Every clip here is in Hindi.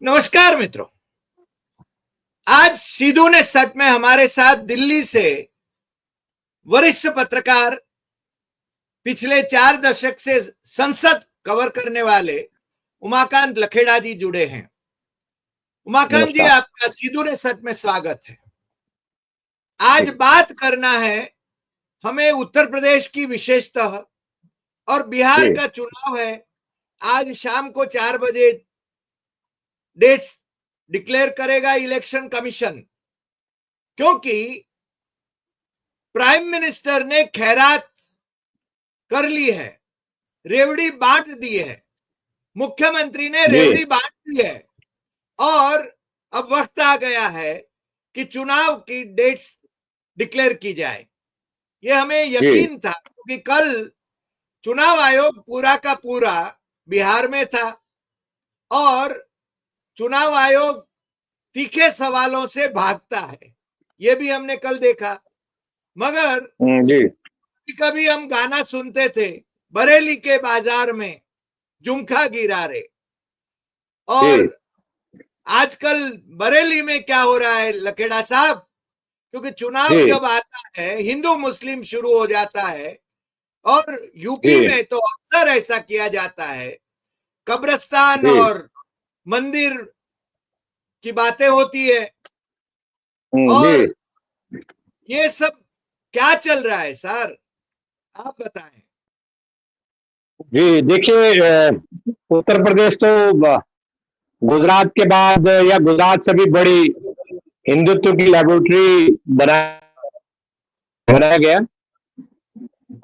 नमस्कार मित्रों। आज सीधू ने सट में हमारे साथ दिल्ली से वरिष्ठ पत्रकार, पिछले 4 दशक से संसद कवर करने वाले उमाकांत लखेड़ा जी जुड़े हैं। उमाकांत जी, आपका सीधू ने सट में स्वागत है। आज बात करना है हमें उत्तर प्रदेश की विशेषतः, और बिहार का चुनाव है। आज शाम को 4 बजे डेट्स डिक्लेयर करेगा इलेक्शन कमीशन, क्योंकि प्राइम मिनिस्टर ने खैरात कर ली है, रेवड़ी बांट दी है, मुख्यमंत्री ने रेवड़ी बांट दी है, और अब वक्त आ गया है कि चुनाव की डेट्स डिक्लेयर की जाए। ये हमें यकीन था, क्योंकि कल चुनाव आयोग पूरा का पूरा बिहार में था और चुनाव आयोग तीखे सवालों से भागता है, ये भी हमने कल देखा। मगर कभी हम गाना सुनते थे, बरेली के बाजार में झुमका गिरा रे, और आजकल बरेली में क्या हो रहा है लखेड़ा साहब, क्योंकि चुनाव जब आता है हिंदू मुस्लिम शुरू हो जाता है, और यूपी में तो अक्सर ऐसा किया जाता है, कब्रिस्तान और मंदिर की बातें होती है, और ये सब क्या चल रहा है सर, आप बताएं। जी देखिए, उत्तर प्रदेश तो गुजरात के बाद या गुजरात से भी बड़ी हिंदुत्व की लेबोरेटरी बनाया गया,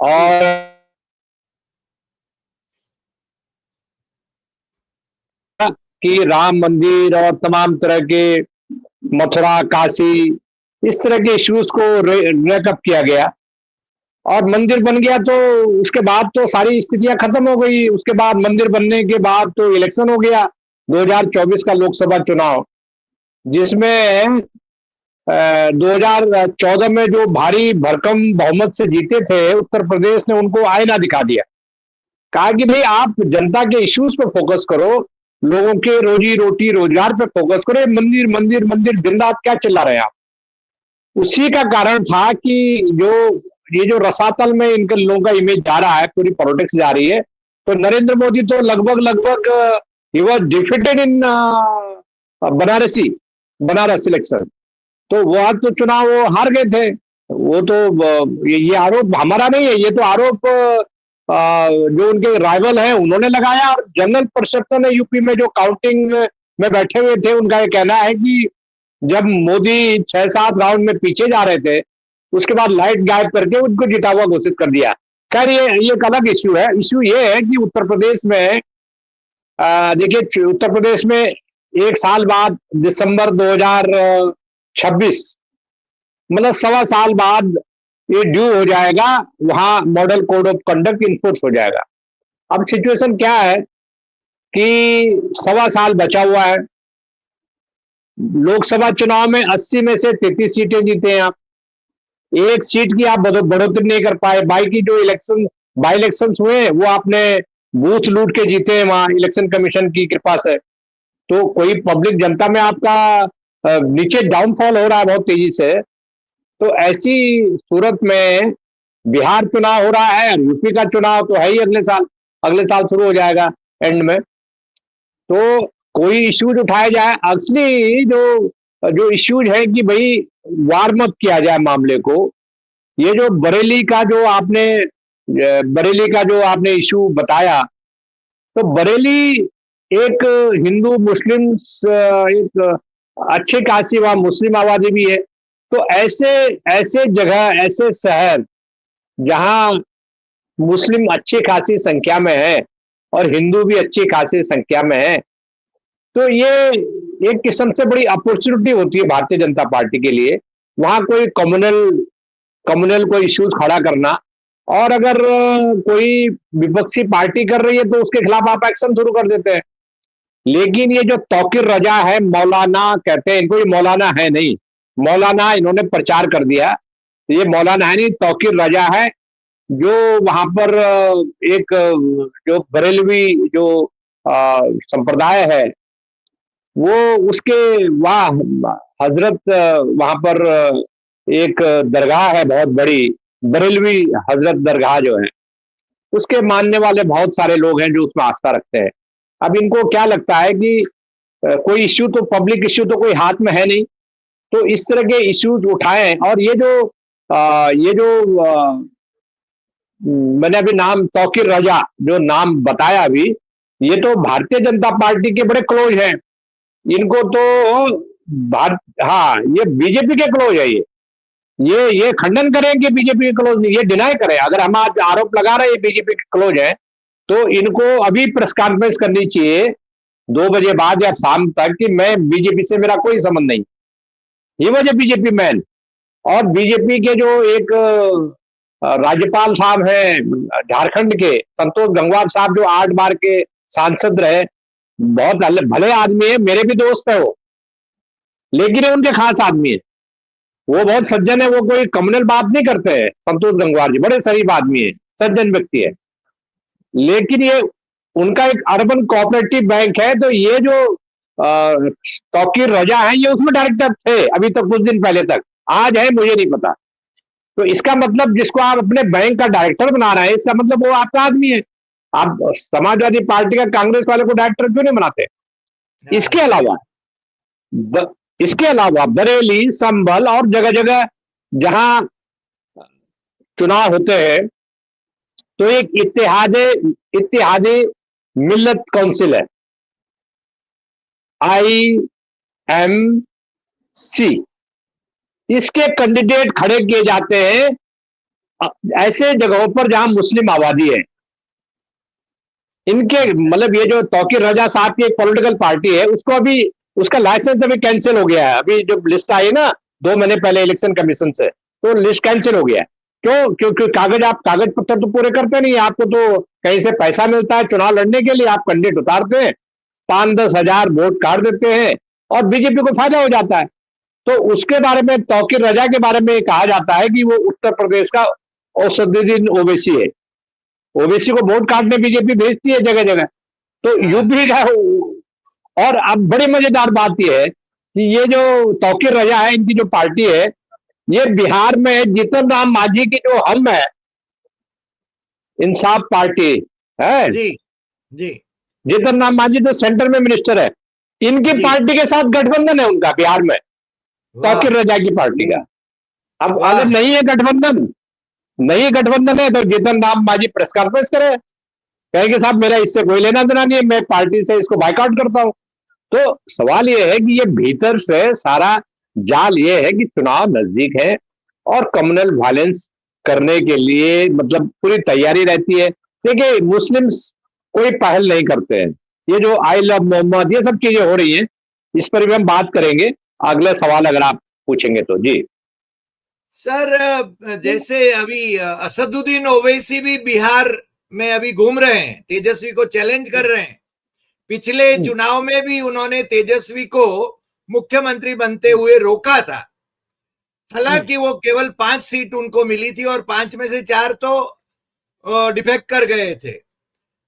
और कि राम मंदिर और तमाम तरह के मथुरा काशी इस तरह के इश्यूज को रेकअप किया गया और मंदिर बन गया। तो उसके बाद तो सारी स्थितियां खत्म हो गई। उसके बाद मंदिर बनने के बाद तो इलेक्शन हो गया 2024 का लोकसभा चुनाव, जिसमें 2014 में जो भारी भरकम बहुमत से जीते थे उत्तर प्रदेश ने उनको आईना दिखा दिया। कहा कि भाई आप जनता के इश्यूज पे फोकस करो, लोगों के रोजी रोटी रोजगार पे फोकस करो, मंदिर मंदिर मंदिर दिन रात क्या चिल्ला रहे हैं आप। उसी का कारण था कि ये जो रसातल में इनके लोगों का इमेज जा रहा है, पूरी पॉलिटिक्स जा रही है। तो नरेंद्र मोदी तो लगभग he was defeated in Banaras election. तो वो आज तो चुनाव वो हार गए थे। वो तो ये आरोप हमारा नहीं है, ये तो आरोप जो उनके राइवल हैं उन्होंने लगाया। और जनरल परसेप्शन है यूपी में, जो काउंटिंग में बैठे हुए थे, उनका ये कहना है कि जब मोदी 6-7 राउंड में पीछे जा रहे थे, उसके बाद लाइट गायब करके उनको जीता हुआ घोषित कर दिया। खैर ये एक अलग इश्यू है। इश्यू ये है कि उत्तर प्रदेश में देखिए, उत्तर प्रदेश में 1 साल बाद दिसंबर 2026, मतलब 1.25 साल बाद ये ड्यू हो जाएगा, वहां model code of conduct enforce हो जाएगा। अब सिचुएशन क्या है कि 1.25 साल बचा हुआ है। लोकसभा चुनाव में 80 में से 33 सीटें जीते हैं आप, 1 सीट की आप बढ़ोतरी नहीं कर पाए। बाकी जो बाई इलेक्शन हुए वो आपने बूथ लूट के जीते हैं वहां इलेक्शन कमीशन की कृपा से। तो कोई पब्लिक जनता में आपका नीचे डाउनफॉल हो रहा है बहुत तेजी से। तो ऐसी सूरत में बिहार चुनाव हो रहा है, यूपी का चुनाव तो है ही अगले साल शुरू हो जाएगा एंड में। तो कोई इश्यूज उठाया जाए, एक्चुअली जो इश्यूज है कि भाई वार्म अप किया जाए मामले को। ये जो बरेली का जो आपने इश्यू बताया, तो बरेली एक हिंदू मुस्लिम एक अच्छी खासी वहां मुस्लिम आबादी भी है। तो ऐसे जगह, ऐसे शहर जहां मुस्लिम अच्छी खासी संख्या में है और हिंदू भी अच्छी खासी संख्या में है, तो ये एक किस्म से बड़ी अपॉर्चुनिटी होती है भारतीय जनता पार्टी के लिए, वहां कोई कम्युनल कोई इश्यूज खड़ा करना। और अगर कोई विपक्षी पार्टी कर रही है तो उसके खिलाफ आप एक्शन शुरू कर देते हैं। लेकिन ये जो तौकीर रजा है, मौलाना कहते हैं इनको, ये मौलाना है नहीं, मौलाना इन्होंने प्रचार कर दिया। ये मौलाना है नहीं, तौकीर रजा है, जो वहां पर एक जो बरेलवी जो संप्रदाय है, वो उसके वहाँ हजरत वहां पर एक दरगाह है बहुत बड़ी, बरेलवी हजरत दरगाह जो है, उसके मानने वाले बहुत सारे लोग हैं जो उसमें आस्था रखते हैं। अब इनको क्या लगता है कि कोई इश्यू तो, पब्लिक इश्यू तो कोई हाथ में है नहीं, तो इस तरह के इश्यूज उठाएं। और ये जो मैंने अभी नाम तौकीर रजा जो नाम बताया अभी, ये तो भारतीय जनता पार्टी के बड़े क्लोज हैं। इनको तो भारत, हाँ, ये बीजेपी के क्लोज है। ये खंडन करें कि बीजेपी के क्लोज नहीं, ये डिनाई करें। अगर हम आज आरोप लगा रहे हैं बीजेपी के क्लोज है, तो इनको अभी प्रेस कॉन्फ्रेंस करनी चाहिए 2 बजे बाद या शाम तक कि मैं बीजेपी से मेरा कोई संबंध नहीं, he was a BJP man. और बीजेपी के जो एक राज्यपाल साहब हैं झारखंड के, संतोष गंगवार साहब, जो 8 बार के सांसद रहे, बहुत भले आदमी है, मेरे भी दोस्त है वो, लेकिन ये उनके खास आदमी है, वो बहुत सज्जन है, वो कोई कम्युनल बात नहीं करते हैं। संतोष गंगवार जी बड़े शरीफ आदमी है, सज्जन व्यक्ति है, लेकिन ये उनका एक अर्बन कोऑपरेटिव बैंक है। तो ये जो तौकीर रजा है, ये उसमें डायरेक्टर थे अभी तक, कुछ दिन पहले तक, आज है मुझे नहीं पता। तो इसका मतलब जिसको आप अपने बैंक का डायरेक्टर बना रहे हैं, इसका मतलब वो आपका आदमी है। आप समाजवादी पार्टी का, कांग्रेस वाले को डायरेक्टर क्यों नहीं बनाते? इसके अलावा इसके अलावा बरेली, संभल और जगह जगह जहां चुनाव होते हैं, तो एक इत्तेहादे मिल्लत काउंसिल है, IMC, इसके कैंडिडेट खड़े किए जाते हैं ऐसे जगहों पर जहां मुस्लिम आबादी है। इनके मतलब ये जो तौकीर रजा साहब की एक पॉलिटिकल पार्टी है, उसको अभी उसका लाइसेंस अभी कैंसिल हो गया है। अभी जो लिस्ट आई ना 2 महीने पहले इलेक्शन कमीशन से, तो लिस्ट कैंसिल हो गया है। क्यों? क्योंकि आप कागज पत्तर तो पूरे करते नहीं, आपको तो कहीं से पैसा मिलता है चुनाव लड़ने के लिए, आप कैंडिडेट उतारते हैं, 5-10 हजार वोट काट देते हैं और बीजेपी को फायदा हो जाता है। तो उसके बारे में, तौकीर रजा के बारे में कहा जाता है कि वो उत्तर प्रदेश का औसतुद्दीन ओवैसी है। ओवैसी को वोट काटने बीजेपी भेजती है जगह जगह, तो यूपी का। और अब बड़ी मजेदार बात यह है कि ये जो तौकीर रजा है, इनकी जो पार्टी है, ये बिहार में जीतन राम मांझी की जो हम है, इंसाफ पार्टी है, जी जी, जीतन राम मांझी तो सेंटर में मिनिस्टर है, इनकी पार्टी के साथ गठबंधन है उनका बिहार में, तौकीर रजा की पार्टी का। अब अगर नहीं है गठबंधन, है तो जीतन राम मांझी प्रेस कॉन्फ्रेंस करे, कहेंगे साहब मेरा इससे कोई लेना देना नहीं है, मैं पार्टी से इसको बायकॉट करता हूं। तो सवाल यह है कि ये भीतर से सारा जाल ये है कि चुनाव नजदीक है और कम्युनल वायलेंस करने के लिए मतलब पूरी तैयारी रहती है। देखिए, मुस्लिम्स कोई पहल नहीं करते हैं। ये जो आई लव मोहम्मद, ये सब चीजें हो रही हैं, इस पर भी हम बात करेंगे अगले सवाल अगर आप पूछेंगे तो। जी सर, जैसे अभी असदुद्दीन ओवैसी भी बिहार में अभी घूम रहे हैं, तेजस्वी को चैलेंज कर रहे हैं। पिछले चुनाव में भी उन्होंने तेजस्वी को मुख्यमंत्री बनते हुए रोका था। हालांकि वो केवल 5 सीट उनको मिली थी और 5 में से 4 तो डिफेक्ट कर गए थे।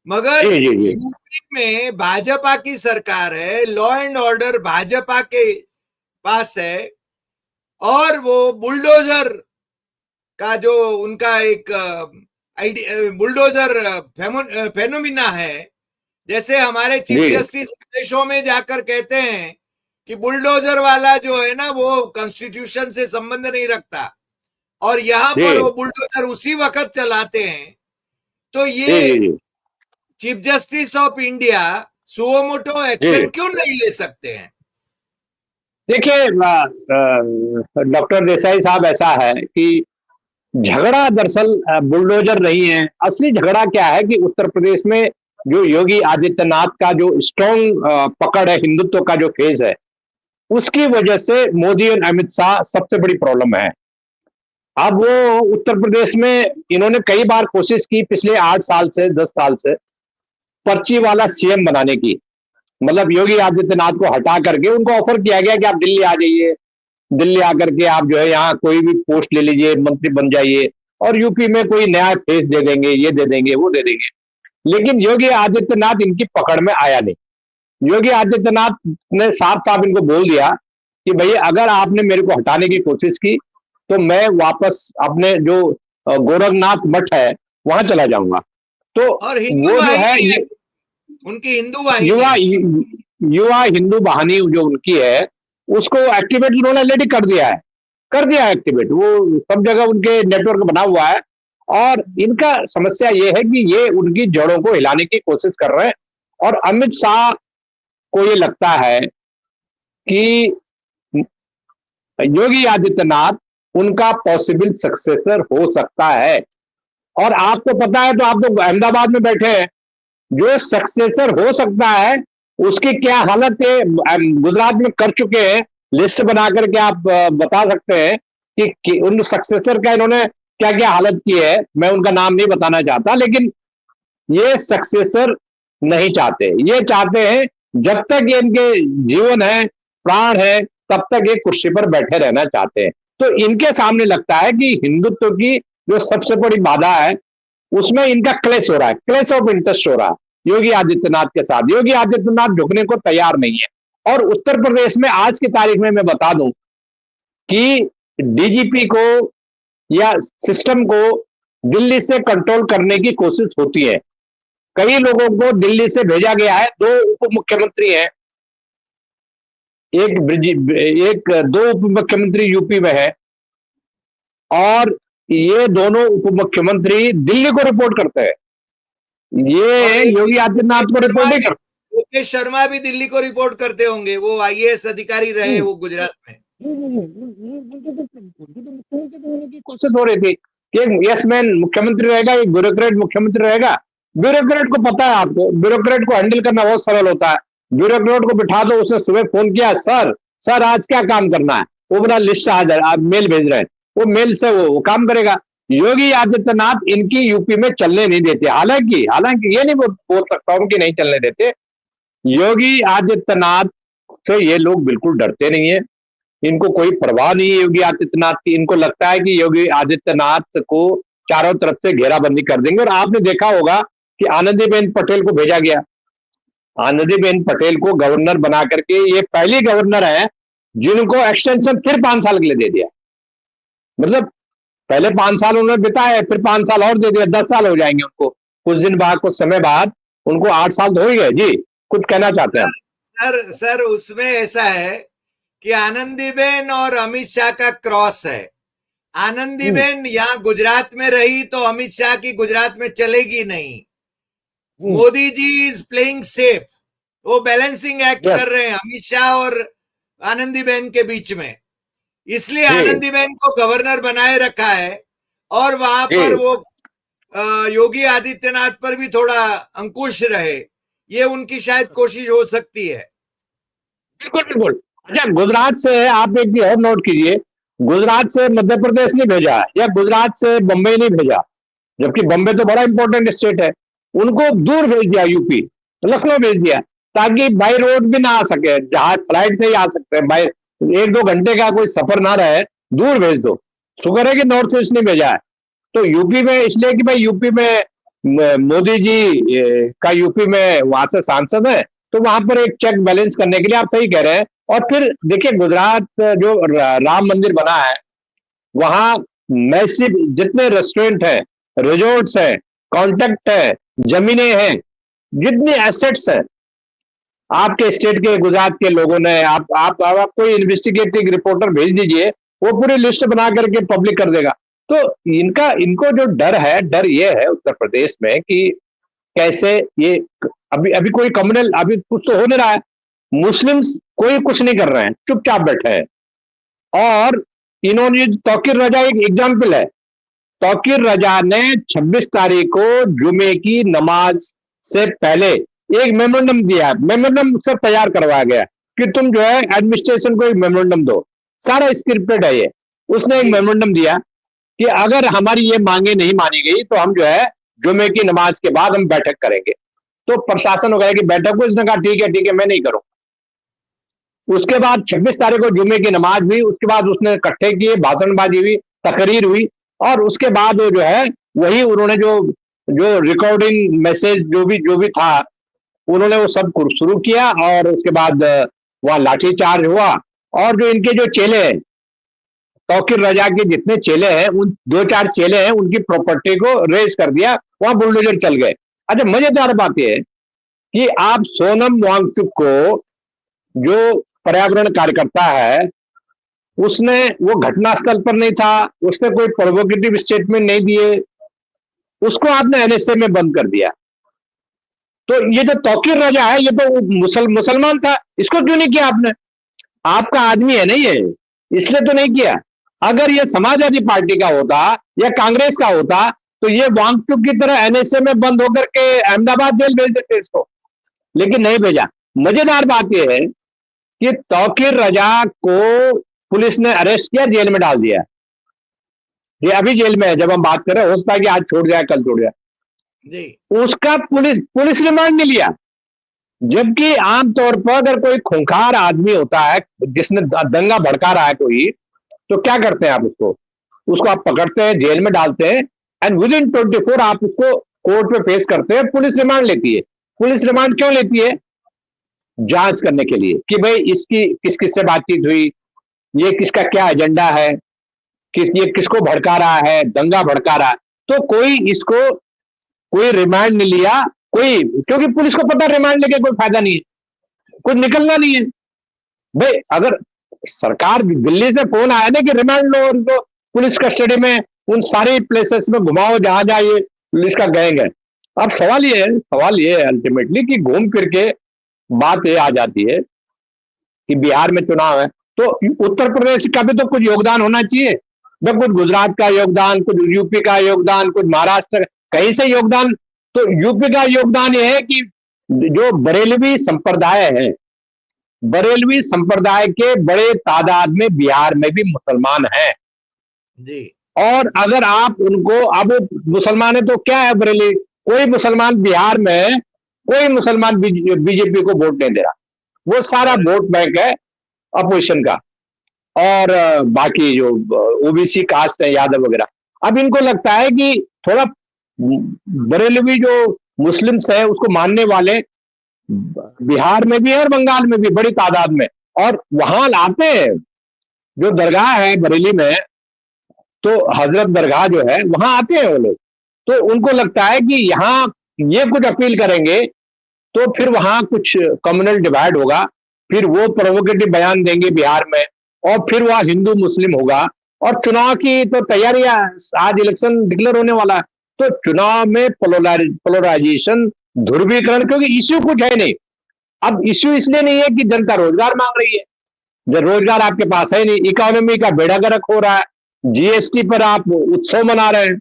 मगर यूपी में भाजपा की सरकार है, लॉ एंड ऑर्डर भाजपा के पास है, और वो बुलडोजर का जो उनका एक बुलडोजर फेनोमिना है। जैसे हमारे चीफ जस्टिस विदेशों में जाकर कहते हैं कि बुलडोजर वाला जो है ना, वो कॉन्स्टिट्यूशन से संबंध नहीं रखता, और यहाँ पर वो बुलडोजर उसी वक्त चलाते हैं। तो ये chief justice of India suo motu action क्यों नहीं ले सकते हैं? देखिए डॉक्टर देसाई साहब, ऐसा है कि झगड़ा दरअसल बुलडोजर नहीं है। असली झगड़ा क्या है कि उत्तर प्रदेश में जो योगी आदित्यनाथ का जो स्ट्रॉन्ग पकड़ है, हिंदुत्व का जो फेज है, उसकी वजह से मोदी और अमित शाह सबसे बड़ी प्रॉब्लम है। अब वो उत्तर प्रदेश में इन्होंने कई बार कोशिश की पिछले 8 साल से 10 साल से पर्ची वाला सीएम बनाने की, मतलब योगी आदित्यनाथ को हटा करके उनको ऑफर किया गया कि आप दिल्ली आ जाइए, दिल्ली आकर के आप जो है यहाँ कोई भी पोस्ट ले लीजिए, मंत्री बन जाइए और यूपी में कोई नया फेस दे देंगे, ये दे देंगे, वो दे देंगे। लेकिन योगी आदित्यनाथ इनकी पकड़ में आया नहीं। योगी आदित्यनाथ ने साफ साफ इनको बोल दिया कि भैया अगर आपने मेरे को हटाने की कोशिश की तो मैं वापस अपने जो गोरखनाथ मठ है वहां चला जाऊंगा। तो और हिंदू वो जो है वाहिनी है, ये उनकी हिंदू वाहिनी युवा है। युवा हिंदू वाहिनी जो उनकी है उसको एक्टिवेट उन्होंने ऑलरेडी कर दिया है एक्टिवेट। वो सब जगह उनके नेटवर्क बना हुआ है। और इनका समस्या ये है कि ये उनकी जड़ों को हिलाने की कोशिश कर रहे हैं। और अमित शाह को ये लगता है कि योगी आदित्यनाथ उनका पॉसिबल सक्सेसर हो सकता है। और आपको पता है, तो आप लोग अहमदाबाद में बैठे हैं, जो सक्सेसर हो सकता है उसकी क्या हालत है गुजरात में कर चुके हैं। लिस्ट बना करके आप बता सकते हैं कि उन सक्सेसर का इन्होंने क्या क्या हालत की है। मैं उनका नाम नहीं बताना चाहता, लेकिन ये सक्सेसर नहीं चाहते। ये चाहते हैं जब तक ये इनके जीवन है, प्राण है, तब तक ये कुर्सी पर बैठे रहना चाहते हैं। तो इनके सामने लगता है कि हिंदुत्व की जो सबसे बड़ी बाधा है उसमें इनका क्लेश हो रहा है, क्लेश ऑफ इंटरेस्ट हो रहा है योगी आदित्यनाथ के साथ। योगी आदित्यनाथ झुकने को तैयार नहीं है। और उत्तर प्रदेश में आज की तारीख में मैं बता दूं कि डीजीपी को या सिस्टम को दिल्ली से कंट्रोल करने की कोशिश होती है। कई लोगों को दिल्ली से भेजा गया है। दो उप मुख्यमंत्री हैं, एक दो उप मुख्यमंत्री यूपी में है, और ये दोनों उप मुख्यमंत्री दिल्ली को रिपोर्ट करते हैं। और ये एक योगी आदित्यनाथ को रिपोर्ट नहीं करते। मुकेश शर्मा भी दिल्ली को रिपोर्ट करते होंगे, वो आईएएस अधिकारी रहे वो गुजरात में। कोशिश हो रही थी कि यस मैन मुख्यमंत्री रहेगा, एक ब्यूरोक्रेट मुख्यमंत्री रहेगा। ब्यूरोक्रेट को पता है, आपको ब्यूरोक्रेट को हैंडल करना बहुत सरल होता है। ब्यूरोक्रेट को बिठा दो, उसने सुबह फोन किया, सर आज क्या काम करना है, वो बड़ा लिस्ट आज आप मेल भेज रहे हैं, वो मेल से वो काम करेगा। योगी आदित्यनाथ इनकी यूपी में चलने नहीं देते। हालांकि हालांकि ये नहीं बोल सकता हूं कि नहीं चलने देते। योगी आदित्यनाथ से ये लोग बिल्कुल डरते नहीं है। इनको कोई परवाह नहीं है योगी आदित्यनाथ की। इनको लगता है कि योगी आदित्यनाथ को चारों तरफ से घेराबंदी कर देंगे। और आपने देखा होगा कि आनंदीबेन पटेल को भेजा गया। आनंदीबेन पटेल को गवर्नर बना करके ये पहली गवर्नर है जिनको एक्सटेंशन फिर 5 साल के लिए दे दिया। मतलब पहले 5 साल उन्होंने बिताए, फिर 5 साल और दे दिया, 10 साल हो जाएंगे उनको। कुछ दिन बाद, कुछ समय बाद उनको 8 साल तो हो ही गए। जी, कुछ कहना चाहते हैं? सर उसमें ऐसा है कि आनंदीबेन और अमित शाह का क्रॉस है। आनंदीबेन यहाँ गुजरात में रही तो अमित शाह की गुजरात में चलेगी नहीं। Modi ji is playing safe, वो बैलेंसिंग एक्ट कर रहे हैं अमित शाह और आनंदीबेन के बीच में। इसलिए आनंदीबेन को गवर्नर बनाए रखा है और वहां पर वो योगी आदित्यनाथ पर भी थोड़ा अंकुश रहे, ये उनकी शायद कोशिश हो सकती है। बिल्कुल बिल्कुल। अच्छा, गुजरात से आप एक भी और नोट कीजिए, गुजरात से मध्य प्रदेश नहीं भेजा या गुजरात से बंबई नहीं भेजा, जबकि बंबई तो बड़ा इंपॉर्टेंट स्टेट है। उनको दूर भेज दिया, यूपी लखनऊ भेज दिया, ताकि बाई रोड भी ना आ सके, जहाज फ्लाइट से ही आ सकते हैं, बाई 1-2 घंटे का कोई सफर ना रहे, दूर भेज दो। शुक्र है कि नॉर्थ ईस्ट नहीं भेजा है। तो यूपी में इसलिए कि भाई यूपी में मोदी जी का यूपी में वहां से सांसद है, तो वहां पर एक चेक बैलेंस करने के लिए आप सही कह रहे हैं। और फिर देखिए, गुजरात जो राम मंदिर बना है, वहां मैसिव जितने रेस्टोरेंट हैं, रिजॉर्ट्स हैं, कॉन्ट्रैक्ट है, जमीनें हैं, जितने एसेट्स हैं आपके स्टेट के, गुजरात के लोगों ने, आप कोई इन्वेस्टिगेटिव रिपोर्टर भेज दीजिए, वो पूरी लिस्ट बना करके पब्लिक कर देगा। तो इनको जो डर है, डर ये है उत्तर प्रदेश में कि कैसे ये अभी कोई कम्युनल, अभी कुछ तो हो नहीं रहा है। मुस्लिम्स कोई कुछ नहीं कर रहे हैं, चुपचाप बैठे हैं। और इन्होंने, तौकीर रजा एक एग्जाम्पल है। तौकीर रजा ने 26 तारीख को जुमे की नमाज से पहले एक मेमोरेंडम दिया। मेमोरेंडम उससे तैयार करवाया गया कि तुम जो है एडमिनिस्ट्रेशन को एक मेमोरेंडम दो, सारा स्क्रिप्टेड है ये। उसने एक मेमोरेंडम दिया कि अगर हमारी ये मांगे नहीं मानी गई तो हम जो है जुमे की नमाज के बाद हम बैठक करेंगे। तो प्रशासन वगैरह की बैठक को इसने कहा ठीक है मैं नहीं करूं। उसके बाद 26 तारीख को जुमे की नमाज हुई, उसके बाद उसने इकट्ठे किए, भाषणबाजी हुई, तकरीर हुई, और उसके बाद वो जो है वही उन्होंने जो रिकॉर्डिंग मैसेज जो भी था उन्होंने वो सब शुरू किया और उसके बाद वहां लाठीचार्ज हुआ। और जो इनके जो चेले हैं, तौकीर रजा के जितने चेले हैं, उन 2-4 चेले हैं, उनकी प्रॉपर्टी को रेज कर दिया, वहां बुलडोजर चल गए। अच्छा, मजेदार बात यह है कि आप सोनम वांगचुक को, जो पर्यावरण कार्यकर्ता है, उसने वो घटनास्थल पर नहीं था, उसने कोई प्रोवोकेटिव स्टेटमेंट नहीं दिए, उसको आपने एनएसए में बंद कर दिया। तो ये जो तौकीर रजा है, ये तो मुसलमान था, इसको क्यों नहीं किया आपने? आपका आदमी है नहीं, ये इसलिए तो नहीं किया। अगर ये समाजवादी पार्टी का होता या कांग्रेस का होता तो ये वांगचुक की तरह एनएसए में बंद होकर के अहमदाबाद जेल भेज देते इसको, लेकिन नहीं भेजा। मजेदार बात यह है कि तौकीर रजा को पुलिस ने अरेस्ट किया, जेल में डाल दिया। ये अभी जेल में है जब हम बात कर रहे हैं, हो सकता है कि आज छोड़ जाए, कल छोड़ जाए जी। उसका पुलिस रिमांड नहीं लिया। जबकि आमतौर पर अगर कोई खूंखार आदमी होता है जिसने दंगा भड़का रहा है कोई, तो क्या करते हैं आप उसको आप पकड़ते हैं, जेल में डालते हैं, एंड विद इन 24 आप उसको कोर्ट में पेश करते हैं। पुलिस रिमांड लेती है। पुलिस रिमांड क्यों लेती है? जांच करने के लिए कि भाई इसकी किस किस से बातचीत हुई, ये किसका क्या एजेंडा है, ये किसको भड़का रहा है, दंगा भड़का रहा है। तो कोई रिमांड नहीं लिया, क्योंकि पुलिस को पता रिमांड लेके कोई फायदा नहीं है, कुछ निकलना नहीं है। भाई अगर सरकार दिल्ली से फोन आया ना कि रिमांड लो उनको पुलिस कस्टडी में, उन सारी प्लेसेस में घुमाओ जहां जहां ये पुलिस का गैंग है। अब सवाल ये है अल्टीमेटली कि घूम फिर के बात ये आ जाती है कि बिहार में चुनाव है तो उत्तर प्रदेश का भी तो कुछ योगदान होना चाहिए। कुछ गुजरात का योगदान, कुछ यूपी का योगदान, कुछ महाराष्ट्र, कहीं से योगदान। तो यूपी का योगदान यह है कि जो बरेलवी संप्रदाय है, बरेलवी संप्रदाय के बड़े तादाद में बिहार में भी मुसलमान हैं जी। और अगर आप उनको, अब मुसलमान है तो क्या है बरेली, कोई मुसलमान बिहार में, कोई मुसलमान बीजेपी को वोट नहीं दे रहा। वो सारा वोट बैंक है अपोजिशन का, और बाकी जो ओबीसी कास्ट है, यादव वगैरह। अब इनको लगता है कि थोड़ा बरेलवी जो मुस्लिम्स है उसको मानने वाले बिहार में भी है और बंगाल में भी बड़ी तादाद में, और वहां आते हैं। जो दरगाह है बरेली में, तो हजरत दरगाह जो है वहां आते हैं वो लोग। तो उनको लगता है कि यहाँ ये कुछ अपील करेंगे तो फिर वहां कुछ कम्युनल डिवाइड होगा, फिर वो प्रोवोकेटिव बयान देंगे बिहार में, और फिर वह हिंदू मुस्लिम होगा। और चुनाव की तो तैयारियां, आज इलेक्शन डिक्लेयर होने वाला है, तो चुनाव में पोलराइजेशन, ध्रुवीकरण, क्योंकि इश्यू कुछ है नहीं। अब इश्यू इसलिए नहीं है कि जनता रोजगार मांग रही है, जब रोजगार आपके पास है नहीं, इकोनॉमी का बेड़ा गर्क हो रहा है, जीएसटी पर आप उत्सव मना रहे हैं,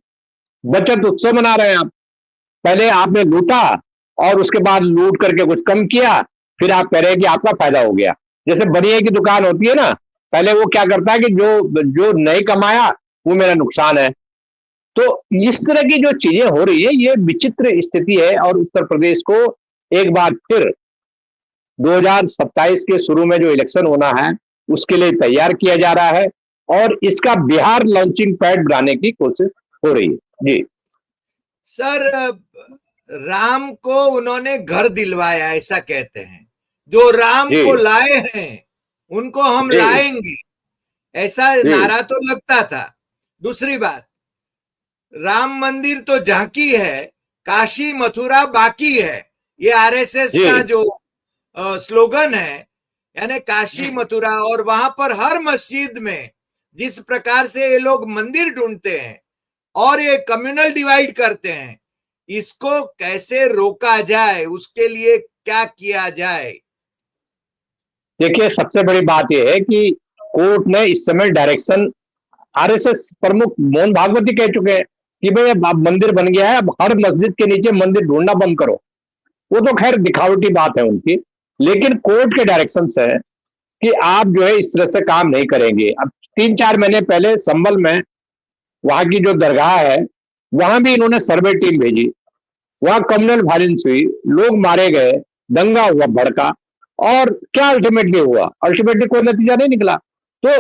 बचत उत्सव मना रहे हैं आप। पहले आपने लूटा और उसके बाद लूट करके कुछ कम किया, फिर आप कह रहे हैं कि आपका फायदा हो गया। जैसे बनिए की दुकान होती है ना, पहले वो क्या करता है कि जो नहीं कमाया वो मेरा नुकसान है। तो इस तरह की जो चीजें हो रही है, ये विचित्र स्थिति है। और उत्तर प्रदेश को एक बार फिर 2027 के शुरू में जो इलेक्शन होना है उसके लिए तैयार किया जा रहा है, और इसका बिहार लॉन्चिंग पैड बनाने की कोशिश हो रही है। जी सर, राम को उन्होंने घर दिलवाया ऐसा कहते हैं, जो राम को लाए हैं उनको हम लाएंगे, ऐसा नारा तो लगता था। दूसरी बात, राम मंदिर तो झांकी है, काशी मथुरा बाकी है, ये आरएसएस का जो स्लोगन है, यानी काशी मथुरा। और वहां पर हर मस्जिद में जिस प्रकार से ये लोग मंदिर ढूंढते हैं और ये कम्युनल डिवाइड करते हैं, इसको कैसे रोका जाए, उसके लिए क्या किया जाए? देखिए, सबसे बड़ी बात यह है कि कोर्ट ने इस समय डायरेक्शन, आरएसएस प्रमुख मोहन भागवती कह चुके हैं कि भाई अब मंदिर बन गया है, अब हर मस्जिद के नीचे मंदिर ढूंढना बंद करो। वो तो खैर दिखावटी बात है उनकी, लेकिन कोर्ट के डायरेक्शन है कि आप जो है इस तरह से काम नहीं करेंगे। अब 3-4 महीने पहले संभल में वहां की जो दरगाह है, वहां भी इन्होंने सर्वे टीम भेजी, वहां कम्युनल वायलेंस हुई, लोग मारे गए, दंगा हुआ भड़का, और क्या अल्टीमेटली हुआ? अल्टीमेटली कोई नतीजा नहीं निकला। तो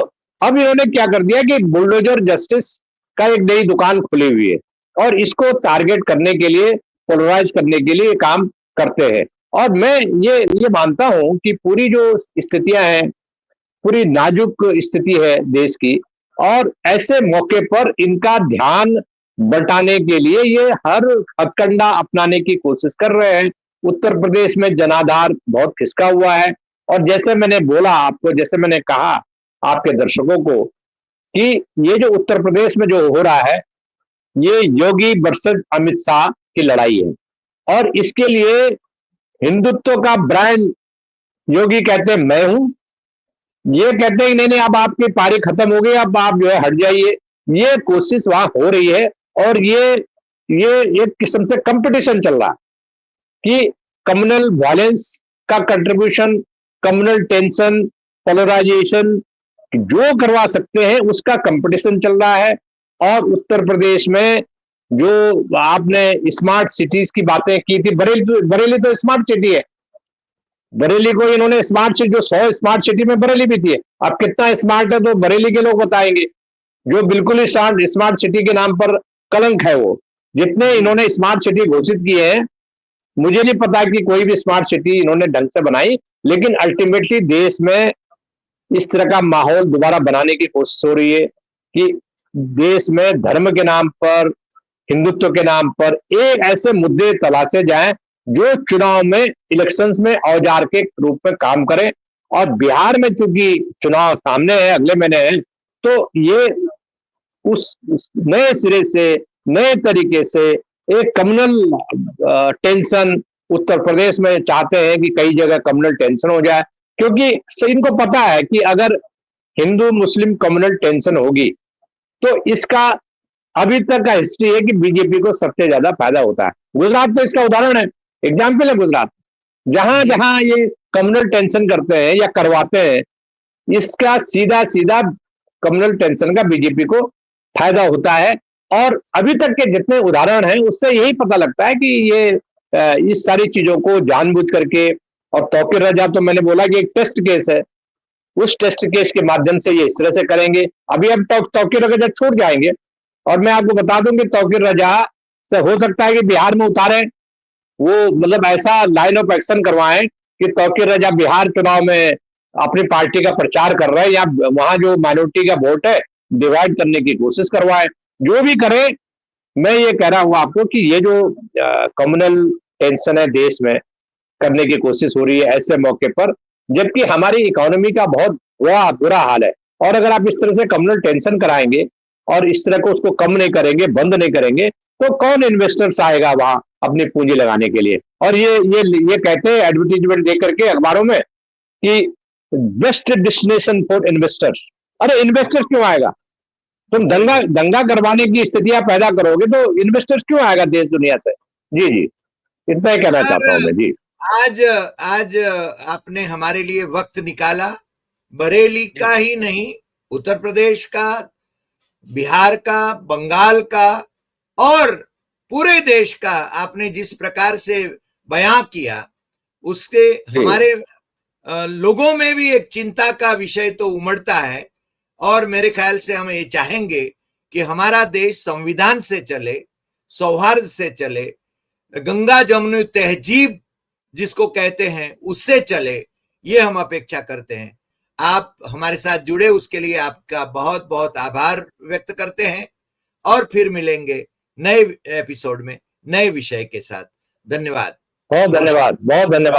अब इन्होंने क्या कर दिया कि बुलडोजर जस्टिस का एक नई दुकान खुली हुई है, और इसको टारगेट करने के लिए, पोलराइज करने के लिए काम करते हैं। और मैं ये मानता हूं कि पूरी जो स्थितियां हैं, पूरी नाजुक स्थिति है देश की, और ऐसे मौके पर इनका ध्यान बटाने के लिए ये हर हथकंडा अपनाने की कोशिश कर रहे हैं। उत्तर प्रदेश में जनाधार बहुत खिसका हुआ है, और जैसे मैंने बोला आपको, जैसे मैंने कहा आपके दर्शकों को, कि ये जो उत्तर प्रदेश में जो हो रहा है, ये योगी वर्सेस अमित शाह की लड़ाई है। और इसके लिए हिंदुत्व का ब्रांड योगी कहते हैं मैं हूं, ये कहते हैं नहीं नहीं अब आपकी पारी खत्म हो गई, अब आप जो है हट जाइए। ये कोशिश वहां हो रही है, और ये एक किस्म से कंपटीशन चल रहा है कि कम्युनल वायलेंस का कंट्रीब्यूशन, कम्युनल टेंशन, पोलराइजेशन जो करवा सकते हैं उसका कंपटीशन चल रहा है। और उत्तर प्रदेश में जो आपने स्मार्ट सिटीज की बातें की थी, बरेली तो स्मार्ट सिटी है। बरेली को इन्होंने स्मार्ट सिटी, जो 100 स्मार्ट सिटी में बरेली भी थी। अब कितना स्मार्ट है तो बरेली के लोग बताएंगे, जो बिल्कुल ही स्मार्ट सिटी के नाम पर कलंक है वो। जितने इन्होंने स्मार्ट सिटी घोषित किए हैं, मुझे नहीं पता कि कोई भी स्मार्ट सिटी इन्होंने ढंग से बनाई, लेकिन अल्टीमेटली देश में इस तरह का माहौल दोबारा बनाने की कोशिश हो रही है कि देश में धर्म के नाम पर, हिंदुत्व के नाम पर एक ऐसे मुद्दे तलाशे जाएं जो चुनाव में, इलेक्शंस में औजार के रूप में काम करें। और बिहार में चूंकि चुनाव सामने है, अगले महीने है, तो ये उस नए सिरे से, नए तरीके से एक कम्युनल टेंशन उत्तर प्रदेश में चाहते हैं कि कई जगह कम्युनल टेंशन हो जाए, क्योंकि इनको पता है कि अगर हिंदू मुस्लिम कम्युनल टेंशन होगी तो इसका अभी तक का हिस्ट्री है कि बीजेपी को सबसे ज्यादा फायदा होता है। गुजरात तो इसका उदाहरण है, एग्जाम्पल है गुजरात। जहां जहां ये कम्युनल टेंशन करते हैं या करवाते हैं, इसका सीधा सीधा कम्युनल टेंशन का बीजेपी को फायदा होता है। और अभी तक के जितने उदाहरण हैं उससे यही पता लगता है कि ये इस सारी चीजों को जानबूझ करके, और तौकीर रजा तो मैंने बोला कि एक टेस्ट केस है, उस टेस्ट केस के माध्यम से ये इस तरह से करेंगे। अभी अब तौकीर रजा छूट जाएंगे, और मैं आपको बता दूं कि तौकीर रजा से हो सकता है कि बिहार में उतारें, वो मतलब ऐसा लाइन ऑफ एक्शन करवाएं कि तौकीर रजा बिहार चुनाव में अपनी पार्टी का प्रचार कर रहे हैं, या वहां जो माइनॉरिटी का वोट है डिवाइड करने की कोशिश करवाएं। जो भी करें, मैं ये कह रहा हूं आपको कि ये जो कम्युनल टेंशन है देश में करने की कोशिश हो रही है ऐसे मौके पर, जबकि हमारी इकोनॉमी का बहुत बुरा हाल है। और अगर आप इस तरह से कम्युनल टेंशन कराएंगे और इस तरह को उसको कम नहीं करेंगे, बंद नहीं करेंगे, तो कौन इन्वेस्टर्स आएगा वहां अपनी पूंजी लगाने के लिए। और ये कहते हैं एडवर्टीजमेंट दे करके अखबारों में कि बेस्ट डेस्टिनेशन फॉर इन्वेस्टर्स। अरे इन्वेस्टर्स क्यों आएगा? तुम दंगा करवाने की स्थितियां पैदा करोगे तो इन्वेस्टर्स क्यों आएगा देश दुनिया से। जी जी, इतना ही कहना चाहता हूं मैं। जी, आज आज आपने हमारे लिए वक्त निकाला, बरेली का ही नहीं, उत्तर प्रदेश का, बिहार का, बंगाल का और पूरे देश का आपने जिस प्रकार से बयां किया, उसके हमारे लोगों में भी एक चिंता का विषय तो उमड़ता है। और मेरे ख्याल से हम ये चाहेंगे कि हमारा देश संविधान से चले, सौहार्द से चले, गंगा जमुनी तहजीब जिसको कहते हैं उससे चले, ये हम अपेक्षा करते हैं। आप हमारे साथ जुड़े उसके लिए आपका बहुत बहुत आभार व्यक्त करते हैं, और फिर मिलेंगे नए एपिसोड में नए विषय के साथ। धन्यवाद। बहुत धन्यवाद, बहुत धन्यवाद।